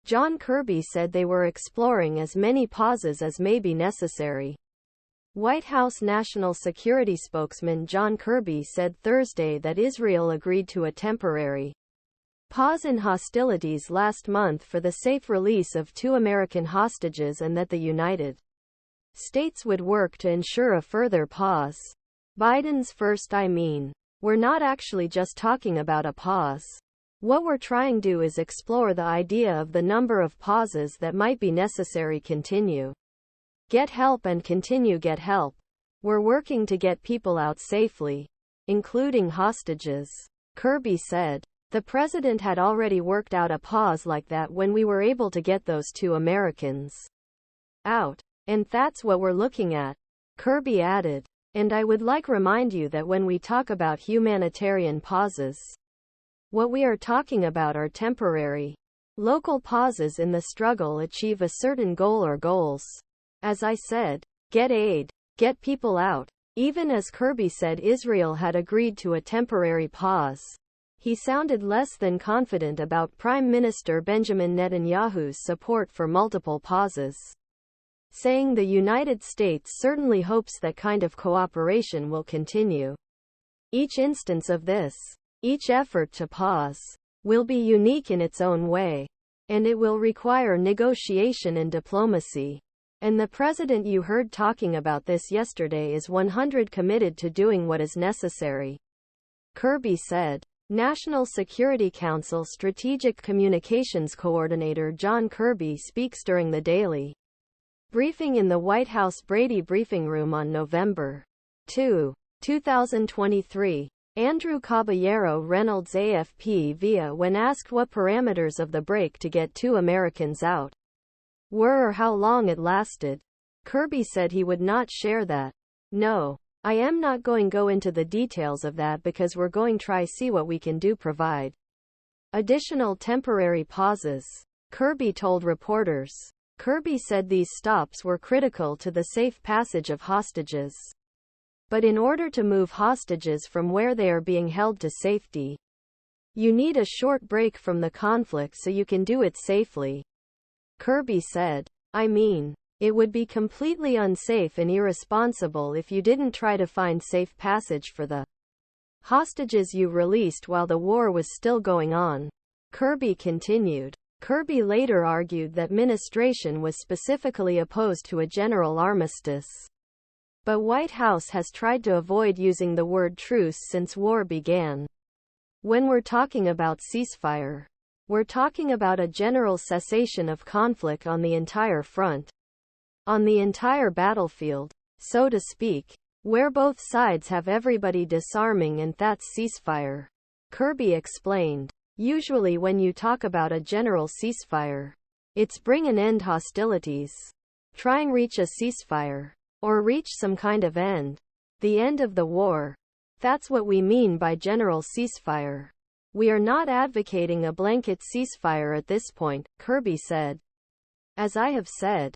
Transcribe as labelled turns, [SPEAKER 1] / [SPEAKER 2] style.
[SPEAKER 1] John Kirby said they were exploring as many pauses as may be necessary. White House National Security spokesman John Kirby said Thursday that Israel agreed to a temporary pause in hostilities last month for the safe release of 2 American hostages and that the United States would work to ensure a further pause. Biden's first we're not actually just talking about a pause. What we're trying to do is explore the idea of the number of pauses that might be necessary. Continue. Get help and continue get help. We're working to get people out safely, including hostages, Kirby said. The president had already worked out a pause like that when we were able to get those 2 Americans out. And that's what we're looking at, Kirby added. And I would like remind you that when we talk about humanitarian pauses, what we are talking about are temporary, local pauses in the struggle achieve a certain goal or goals. As I said, get aid, get people out. Even as Kirby said Israel had agreed to a temporary pause, he sounded less than confident about Prime Minister Benjamin Netanyahu's support for multiple pauses, saying the United States certainly hopes that kind of cooperation will continue. Each instance of this, each effort to pause, will be unique in its own way, and it will require negotiation and diplomacy. And the president you heard talking about this yesterday is 100% committed to doing what is necessary, Kirby said. National Security Council Strategic Communications Coordinator John Kirby speaks during the daily briefing in the White House Brady briefing room on November 2, 2023. Andrew Caballero-reynoldsAFP via when asked what parameters of the break to get 2 Americans out were or how long it lasted, Kirby said he would not share that. No, I am not going go into the details of that because we're going try see what we can do provide additional temporary pauses, Kirby told reporters. Kirby said these stops were critical to the safe passage of hostages. But in order to move hostages from where they are being held to safety, you need a short break from the conflict so you can do it safely, Kirby said. It would be completely unsafe and irresponsible if you didn't try to find safe passage for the hostages you released while the war was still going on, Kirby continued. Kirby later argued that ministration was specifically opposed to a general armistice. But White House has tried to avoid using the word truce since war began. When we're talking about ceasefire, we're talking about a general cessation of conflict on the entire front, on the entire battlefield, so to speak, where both sides have everybody disarming, and that's ceasefire, Kirby explained. Usually when you talk about a general ceasefire, it's bring an end hostilities, trying reach a ceasefire, or reach some kind of end, the end of the war. That's what we mean by general ceasefire. We are not advocating a blanket ceasefire at this point, Kirby said. As I have said,